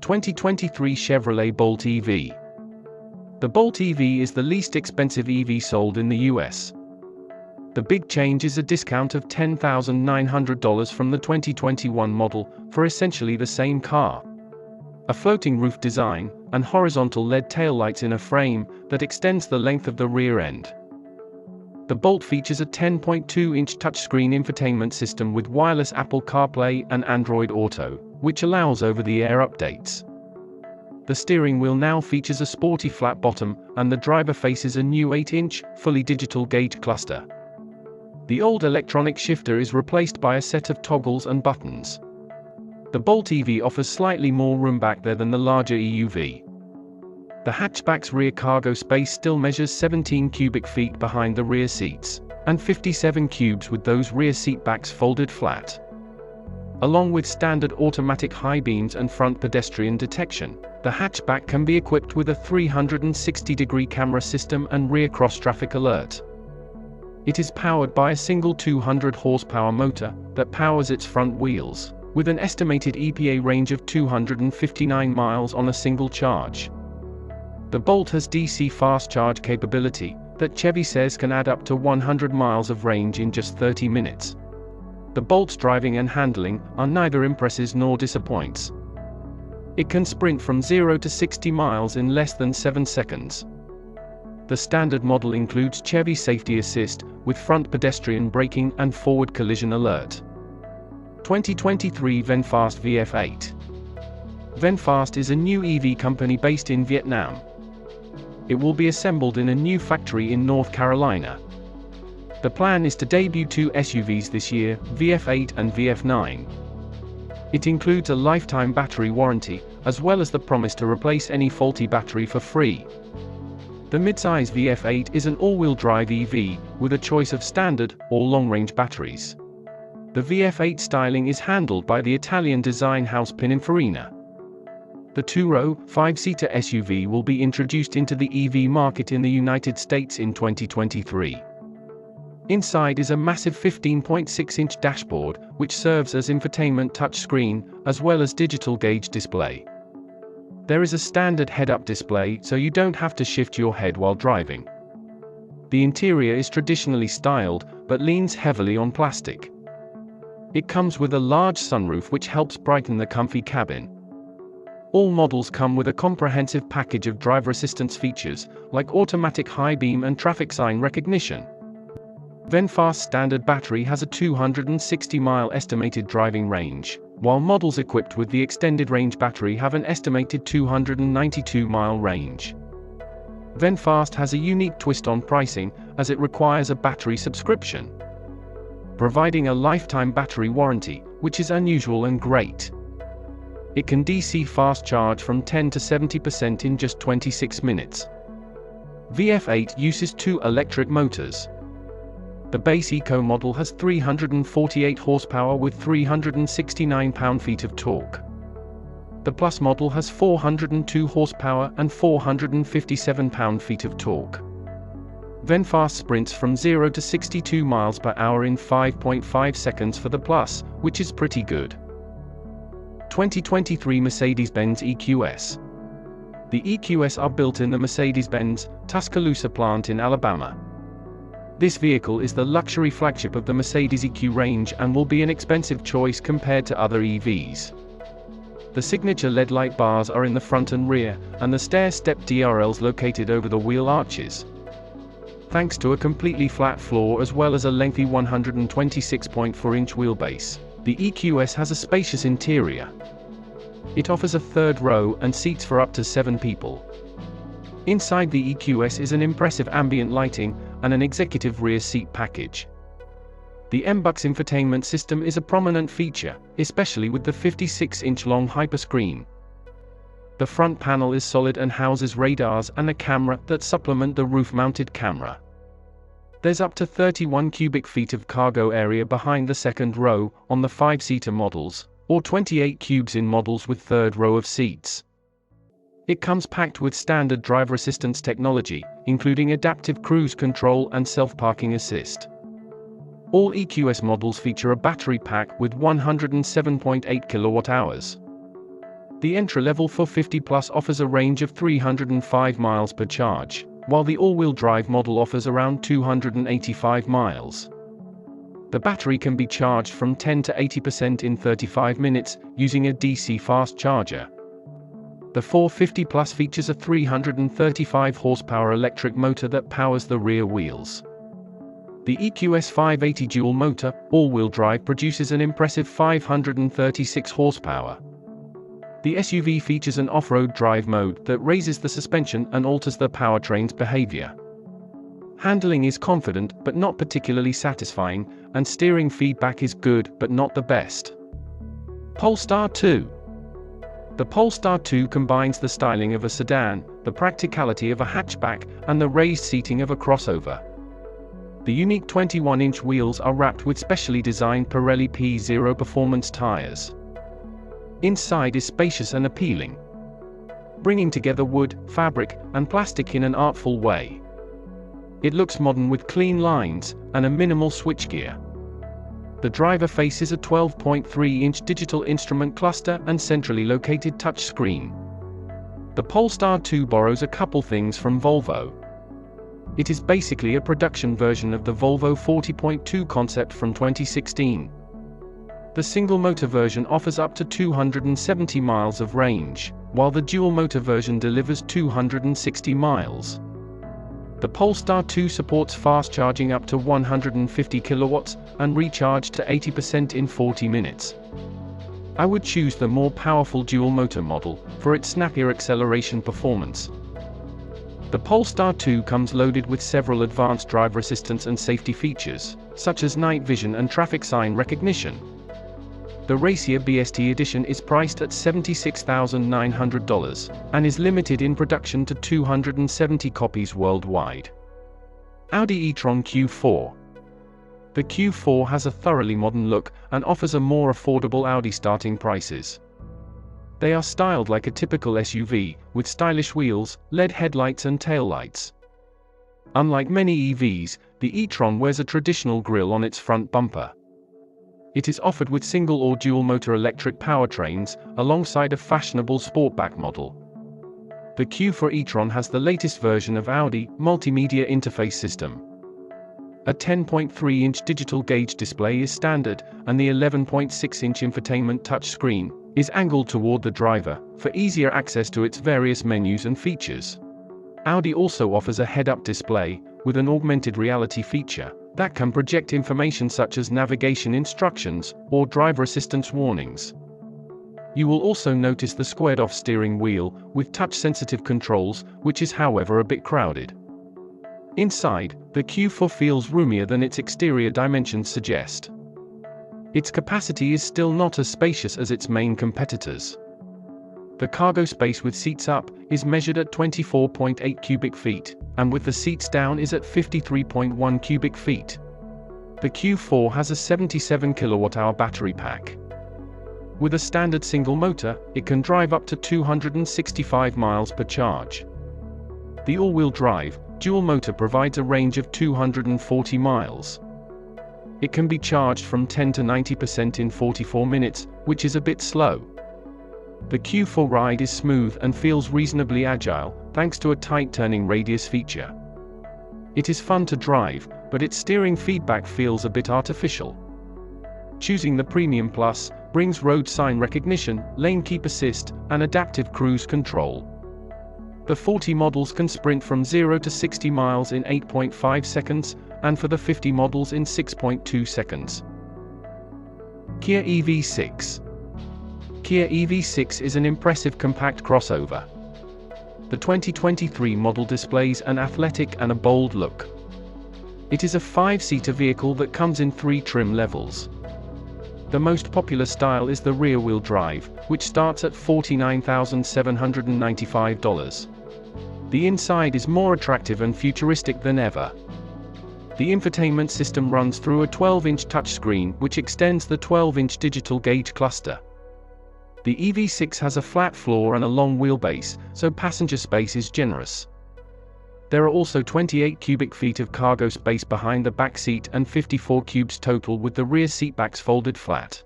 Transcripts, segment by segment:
2023 Chevrolet Bolt EV. The Bolt EV is the least expensive EV sold in the US. The big change is a discount of $10,900 from the 2021 model for essentially the same car. A floating roof design, and horizontal LED taillights in a frame that extends the length of the rear end. The Bolt features a 10.2-inch touchscreen infotainment system with wireless Apple CarPlay and Android Auto, which allows over-the-air updates. The steering wheel now features a sporty flat bottom, and the driver faces a new 8-inch, fully digital gauge cluster. The old electronic shifter is replaced by a set of toggles and buttons. The Bolt EV offers slightly more room back there than the larger EUV. The hatchback's rear cargo space still measures 17 cubic feet behind the rear seats, and 57 cubes with those rear seat backs folded flat. Along with standard automatic high beams and front pedestrian detection, the hatchback can be equipped with a 360-degree camera system and rear cross-traffic alert. It is powered by a single 200-horsepower motor that powers its front wheels, with an estimated EPA range of 259 miles on a single charge. The Bolt has DC fast charge capability that Chevy says can add up to 100 miles of range in just 30 minutes. The Bolt's driving and handling are neither impresses nor disappoints. It can sprint from 0 to 60 miles in less than 7 seconds. The standard model includes Chevy Safety Assist, with front pedestrian braking and forward collision alert. 2023 VinFast VF8. VinFast is a new EV company based in Vietnam. It will be assembled in a new factory in North Carolina. The plan is to debut 2 SUVs this year, VF8 and VF9. It includes a lifetime battery warranty, as well as the promise to replace any faulty battery for free. The midsize VF8 is an all-wheel drive EV, with a choice of standard or long-range batteries. The VF8 styling is handled by the Italian design house Pininfarina. The 2-row, 5-seater SUV will be introduced into the EV market in the United States in 2023. Inside is a massive 15.6-inch dashboard, which serves as infotainment touchscreen, as well as digital gauge display. There is a standard head-up display, so you don't have to shift your head while driving. The interior is traditionally styled, but leans heavily on plastic. It comes with a large sunroof which helps brighten the comfy cabin. All models come with a comprehensive package of driver assistance features, like automatic high beam and traffic sign recognition. VinFast's standard battery has a 260-mile estimated driving range, while models equipped with the extended range battery have an estimated 292-mile range. VinFast has a unique twist on pricing, as it requires a battery subscription, providing a lifetime battery warranty, which is unusual and great. It can DC fast charge from 10 to 70% in just 26 minutes. VF8 uses 2 electric motors. The base Eco model has 348 horsepower with 369 pound-feet of torque. The Plus model has 402 horsepower and 457 pound-feet of torque. VinFast sprints from 0 to 62 miles per hour in 5.5 seconds for the Plus, which is pretty good. 2023 Mercedes-Benz EQS. The EQS are built in the Mercedes-Benz Tuscaloosa plant in Alabama. This vehicle is the luxury flagship of the Mercedes EQ range and will be an expensive choice compared to other EVs. The signature LED light bars are in the front and rear, and the stair-step DRLs located over the wheel arches. Thanks to a completely flat floor as well as a lengthy 126.4-inch wheelbase, the EQS has a spacious interior. It offers a 3rd row and seats for up to 7 people. Inside the EQS is an impressive ambient lighting and an executive rear seat package. The MBUX infotainment system is a prominent feature, especially with the 56-inch long hyperscreen. The front panel is solid and houses radars and a camera that supplement the roof-mounted camera. There's up to 31 cubic feet of cargo area behind the 2nd row on the 5-seater models, or 28 cubes in models with 3rd row of seats. It comes packed with standard driver assistance technology, including adaptive cruise control and self-parking assist. All EQS models feature a battery pack with 107.8 kWh. The entry-level 450 Plus offers a range of 305 miles per charge, while the all-wheel drive model offers around 285 miles. The battery can be charged from 10 to 80% in 35 minutes, using a DC fast charger. The 450 Plus features a 335 horsepower electric motor that powers the rear wheels. The EQS 580 dual motor, all-wheel drive produces an impressive 536 horsepower. The SUV features an off-road drive mode that raises the suspension and alters the powertrain's behavior. Handling is confident but not particularly satisfying, and steering feedback is good but not the best. Polestar 2. The Polestar 2 combines the styling of a sedan, the practicality of a hatchback, and the raised seating of a crossover. The unique 21-inch wheels are wrapped with specially designed Pirelli P0 performance tires. Inside is spacious and appealing, bringing together wood, fabric, and plastic in an artful way. It looks modern with clean lines and a minimal switchgear. The driver faces a 12.3-inch digital instrument cluster and centrally located touchscreen. The Polestar 2 borrows a couple things from Volvo. It is basically a production version of the Volvo 40.2 concept from 2016. The single-motor version offers up to 270 miles of range, while the dual-motor version delivers 260 miles. The Polestar 2 supports fast charging up to 150 kilowatts, and recharge to 80% in 40 minutes. I would choose the more powerful dual-motor model, for its snappier acceleration performance. The Polestar 2 comes loaded with several advanced driver assistance and safety features, such as night vision and traffic sign recognition. The Racer BST edition is priced at $76,900, and is limited in production to 270 copies worldwide. Audi e-tron Q4. The Q4 has a thoroughly modern look, and offers a more affordable Audi starting prices. They are styled like a typical SUV, with stylish wheels, LED headlights and taillights. Unlike many EVs, the e-tron wears a traditional grille on its front bumper. It is offered with single or dual-motor electric powertrains, alongside a fashionable sportback model. The Q4 e-tron has the latest version of Audi multimedia interface system. A 10.3-inch digital gauge display is standard, and the 11.6-inch infotainment touchscreen is angled toward the driver, for easier access to its various menus and features. Audi also offers a head-up display, with an augmented reality feature that can project information such as navigation instructions or driver assistance warnings. You will also notice the squared-off steering wheel, with touch-sensitive controls, which is however a bit crowded. Inside, the Q4 feels roomier than its exterior dimensions suggest. Its capacity is still not as spacious as its main competitors. The cargo space with seats up is measured at 24.8 cubic feet, and with the seats down is at 53.1 cubic feet. The Q4 has a 77 kWh battery pack. With a standard single motor, it can drive up to 265 miles per charge. The all-wheel drive, dual motor provides a range of 240 miles. It can be charged from 10 to 90% in 44 minutes, which is a bit slow. The Q4 ride is smooth and feels reasonably agile, thanks to a tight turning radius feature. It is fun to drive, but its steering feedback feels a bit artificial. Choosing the Premium Plus brings road sign recognition, lane keep assist, and adaptive cruise control. The 40 models can sprint from 0 to 60 miles in 8.5 seconds, and for the 50 models in 6.2 seconds. Kia EV6. Kia EV6 is an impressive compact crossover. The 2023 model displays an athletic and a bold look. It is a 5-seater vehicle that comes in 3 trim levels. The most popular style is the rear-wheel drive, which starts at $49,795. The inside is more attractive and futuristic than ever. The infotainment system runs through a 12-inch touchscreen which extends the 12-inch digital gauge cluster. The EV6 has a flat floor and a long wheelbase, so passenger space is generous. There are also 28 cubic feet of cargo space behind the back seat and 54 cubes total with the rear seatbacks folded flat.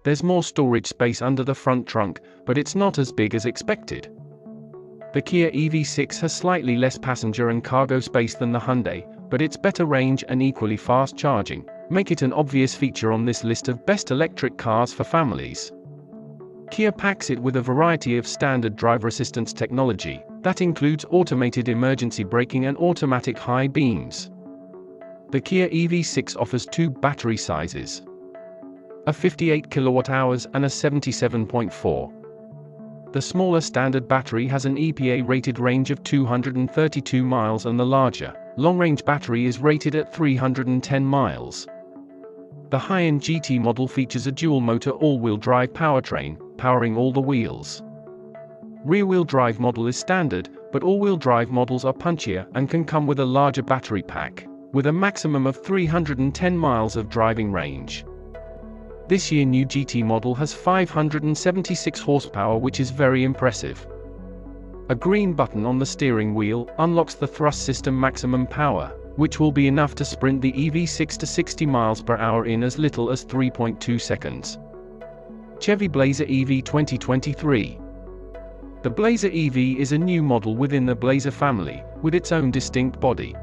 There's more storage space under the front trunk, but it's not as big as expected. The Kia EV6 has slightly less passenger and cargo space than the Hyundai, but its better range and equally fast charging make it an obvious feature on this list of best electric cars for families. Kia packs it with a variety of standard driver assistance technology that includes automated emergency braking and automatic high beams. The Kia EV6 offers two battery sizes: a 58 kWh and a 77.4. The smaller standard battery has an EPA-rated range of 232 miles and the larger, long-range battery is rated at 310 miles. The high-end GT model features a dual-motor all-wheel drive powertrain, powering all the wheels. Rear-wheel drive model is standard, but all-wheel drive models are punchier and can come with a larger battery pack, with a maximum of 310 miles of driving range. This year new GT model has 576 horsepower, which is very impressive. A green button on the steering wheel unlocks the thrust system maximum power, which will be enough to sprint the EV6 to 60 miles per hour in as little as 3.2 seconds. Chevy Blazer EV 2023. The Blazer EV is a new model within the Blazer family, with its own distinct body.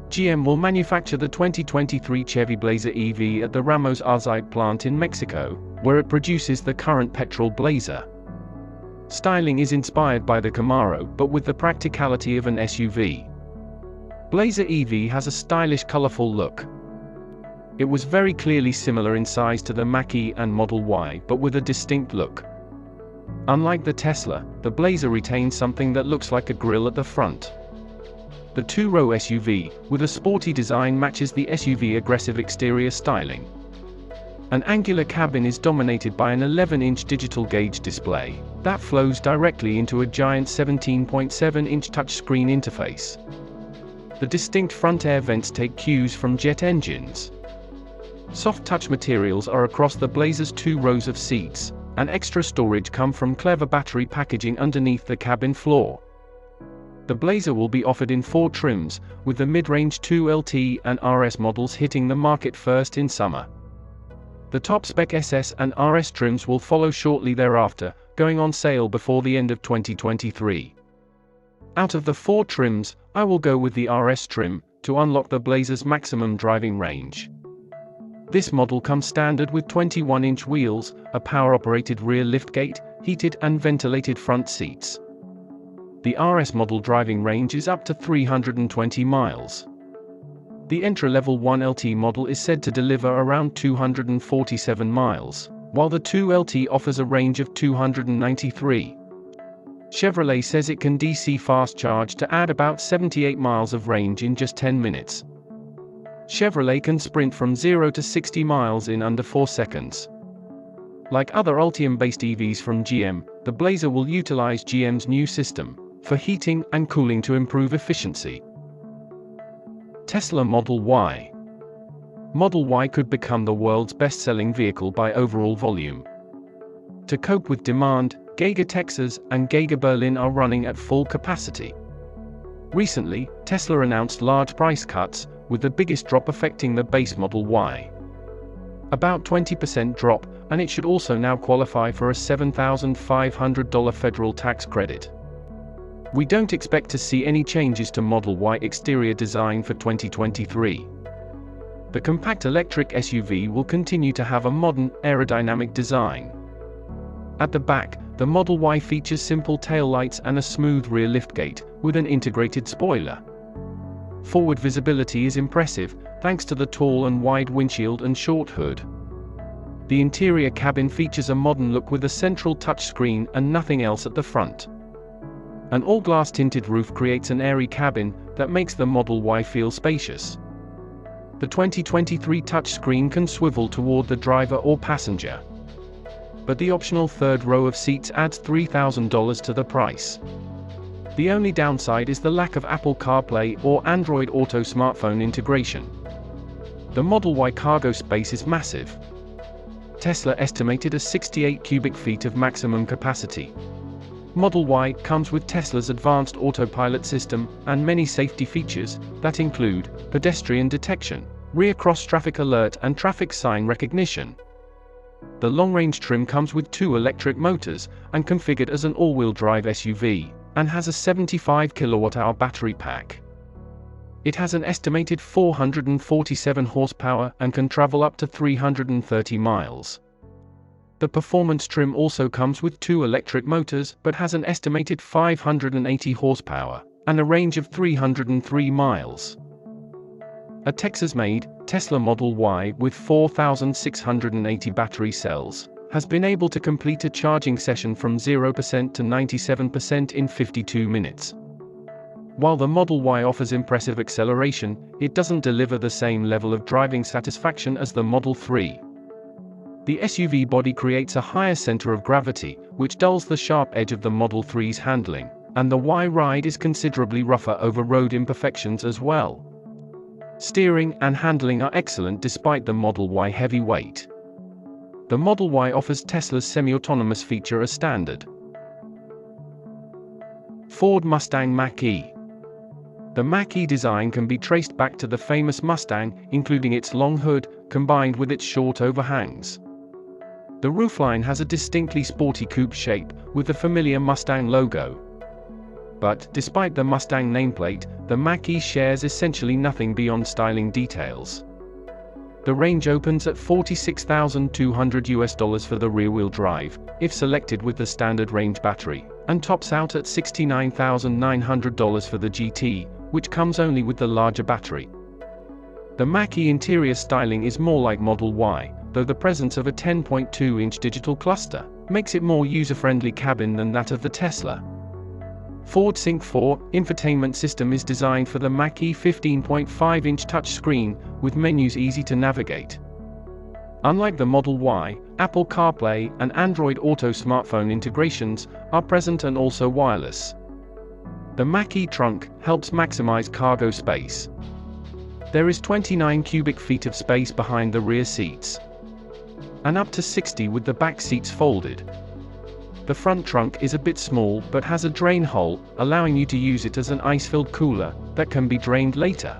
GM will manufacture the 2023 Chevy Blazer EV at the Ramos Arzate plant in Mexico, where it produces the current petrol Blazer. Styling is inspired by the Camaro, but with the practicality of an SUV. Blazer EV has a stylish, colorful look. It was very clearly similar in size to the Mach-E and Model Y, but with a distinct look. Unlike the Tesla, the Blazer retains something that looks like a grille at the front. The two-row SUV, with a sporty design, matches the SUV aggressive exterior styling. An angular cabin is dominated by an 11-inch digital gauge display that flows directly into a giant 17.7-inch touchscreen interface. The distinct front air vents take cues from jet engines. Soft touch materials are across the Blazer's two rows of seats, and extra storage come from clever battery packaging underneath the cabin floor. The Blazer will be offered in 4 trims, with the mid-range 2LT and RS models hitting the market first in summer. The top-spec SS and RS trims will follow shortly thereafter, going on sale before the end of 2023. Out of the 4 trims, I will go with the RS trim, to unlock the Blazer's maximum driving range. This model comes standard with 21-inch wheels, a power-operated rear liftgate, heated and ventilated front seats. The RS model driving range is up to 320 miles. The entry-level 1LT model is said to deliver around 247 miles, while the 2LT offers a range of 293. Chevrolet says it can DC fast charge to add about 78 miles of range in just 10 minutes. Chevrolet can sprint from 0 to 60 miles in under 4 seconds. Like other Ultium-based EVs from GM, the Blazer will utilize GM's new system for heating and cooling to improve efficiency. Tesla Model Y. Model Y could become the world's best-selling vehicle by overall volume. To cope with demand, Giga Texas and Giga Berlin are running at full capacity. Recently, Tesla announced large price cuts, with the biggest drop affecting the base Model Y. About 20% drop, and it should also now qualify for a $7,500 federal tax credit. We don't expect to see any changes to Model Y exterior design for 2023. The compact electric SUV will continue to have a modern, aerodynamic design. At the back, the Model Y features simple taillights and a smooth rear liftgate, with an integrated spoiler. Forward visibility is impressive, thanks to the tall and wide windshield and short hood. The interior cabin features a modern look with a central touchscreen and nothing else at the front. An all-glass tinted roof creates an airy cabin that makes the Model Y feel spacious. The 2023 touchscreen can swivel toward the driver or passenger. But the optional third row of seats adds $3,000 to the price. The only downside is the lack of Apple CarPlay or Android Auto smartphone integration. The Model Y cargo space is massive. Tesla estimated a 68 cubic feet of maximum capacity. Model Y comes with Tesla's advanced autopilot system and many safety features that include pedestrian detection, rear cross-traffic alert and traffic sign recognition. The long-range trim comes with 2 electric motors and configured as an all-wheel drive SUV, and has a 75 kWh battery pack. It has an estimated 447 horsepower and can travel up to 330 miles. The performance trim also comes with 2 electric motors but has an estimated 580 horsepower and a range of 303 miles. A Texas-made Tesla Model Y with 4,680 battery cells has been able to complete a charging session from 0% to 97% in 52 minutes. While the Model Y offers impressive acceleration, it doesn't deliver the same level of driving satisfaction as the Model 3. The SUV body creates a higher center of gravity, which dulls the sharp edge of the Model 3's handling, and the Y ride is considerably rougher over road imperfections as well. Steering and handling are excellent despite the Model Y heavy weight. The Model Y offers Tesla's semi-autonomous feature as standard. Ford Mustang Mach-E. The Mach-E design can be traced back to the famous Mustang, including its long hood, combined with its short overhangs. The roofline has a distinctly sporty coupe shape, with the familiar Mustang logo. But, despite the Mustang nameplate, the Mach-E shares essentially nothing beyond styling details. The range opens at $46,200 for the rear-wheel drive, if selected with the standard range battery, and tops out at $69,900 for the GT, which comes only with the larger battery. The Mach-E interior styling is more like Model Y, though the presence of a 10.2-inch digital cluster makes it more user-friendly cabin than that of the Tesla. Ford Sync 4 infotainment system is designed for the Mach-E 15.5-inch touchscreen, with menus easy to navigate. Unlike the Model Y, Apple CarPlay and Android Auto smartphone integrations are present and also wireless. The Mach-E trunk helps maximize cargo space. There is 29 cubic feet of space behind the rear seats, and up to 60 with the back seats folded. The front trunk is a bit small but has a drain hole, allowing you to use it as an ice-filled cooler that can be drained later.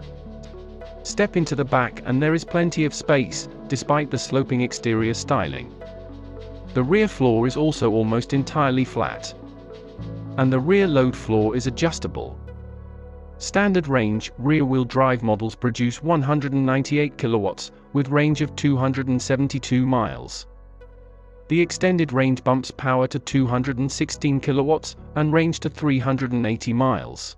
Step into the back and there is plenty of space, despite the sloping exterior styling. The rear floor is also almost entirely flat, and the rear load floor is adjustable. Standard range, rear-wheel drive models produce 198 kilowatts, with range of 272 miles. The extended range bumps power to 216 kilowatts, and range to 380 miles.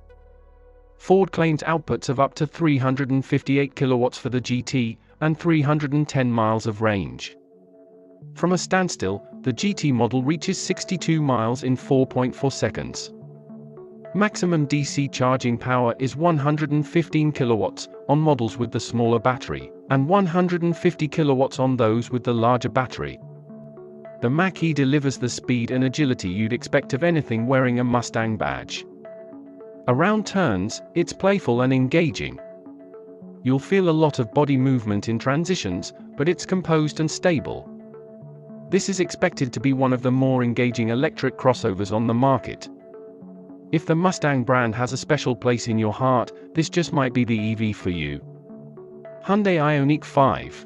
Ford claims outputs of up to 358 kilowatts for the GT, and 310 miles of range. From a standstill, the GT model reaches 62 miles in 4.4 seconds. Maximum DC charging power is 115 kilowatts on models with the smaller battery, and 150 kilowatts on those with the larger battery. The Mach-E delivers the speed and agility you'd expect of anything wearing a Mustang badge. Around turns, it's playful and engaging. You'll feel a lot of body movement in transitions, but it's composed and stable. This is expected to be one of the more engaging electric crossovers on the market. If the Mustang brand has a special place in your heart, this just might be the EV for you. Hyundai Ionic 5.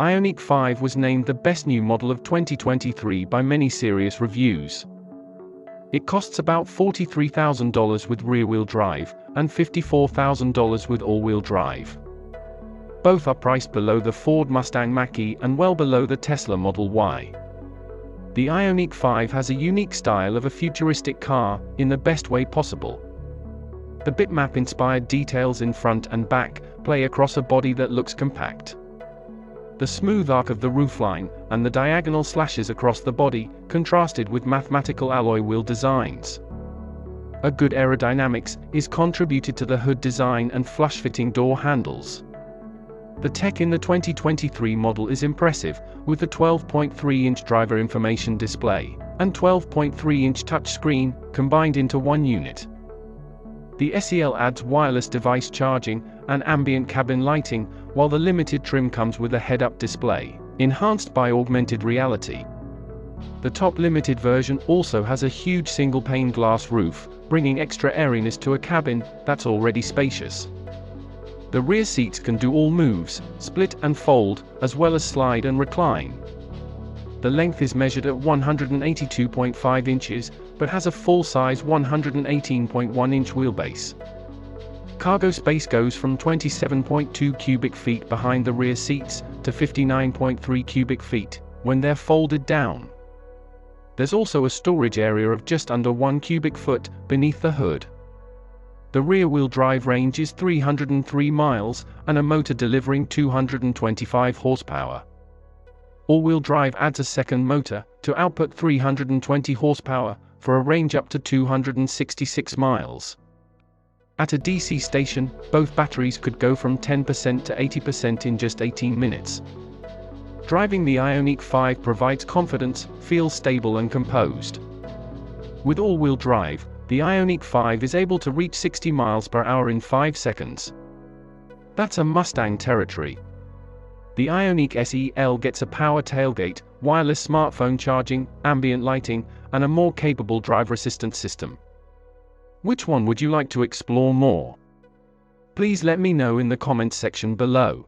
Ionic 5 was named the best new model of 2023 by many serious reviews. It costs about $43,000 with rear-wheel drive, and $54,000 with all-wheel drive. Both are priced below the Ford Mustang Mach-E and well below the Tesla Model Y. The Ionic 5 has a unique style of a futuristic car, in the best way possible. The bitmap-inspired details in front and back play across a body that looks compact. The smooth arc of the roofline, and the diagonal slashes across the body, contrasted with mathematical alloy wheel designs. A good aerodynamics is contributed to the hood design and flush-fitting door handles. The tech in the 2023 model is impressive, with a 12.3-inch driver information display and 12.3-inch touchscreen combined into one unit. The SEL adds wireless device charging and ambient cabin lighting, while the limited trim comes with a head-up display, enhanced by augmented reality. The top limited version also has a huge single-pane glass roof, bringing extra airiness to a cabin that's already spacious. The rear seats can do all moves, split and fold, as well as slide and recline. The length is measured at 182.5 inches, but has a full-size 118.1-inch wheelbase. Cargo space goes from 27.2 cubic feet behind the rear seats to 59.3 cubic feet when they're folded down. There's also a storage area of just under 1 cubic foot beneath the hood. The rear-wheel drive range is 303 miles, and a motor delivering 225 horsepower. All-wheel drive adds a second motor, to output 320 horsepower, for a range up to 266 miles. At a DC station, both batteries could go from 10% to 80% in just 18 minutes. Driving the Ioniq 5 provides confidence, feels stable and composed. With all-wheel drive, the Ioniq 5 is able to reach 60 miles per hour in 5 seconds. That's a Mustang territory. The Ioniq SEL gets a power tailgate, wireless smartphone charging, ambient lighting, and a more capable driver assistance system. Which one would you like to explore more? Please let me know in the comments section below.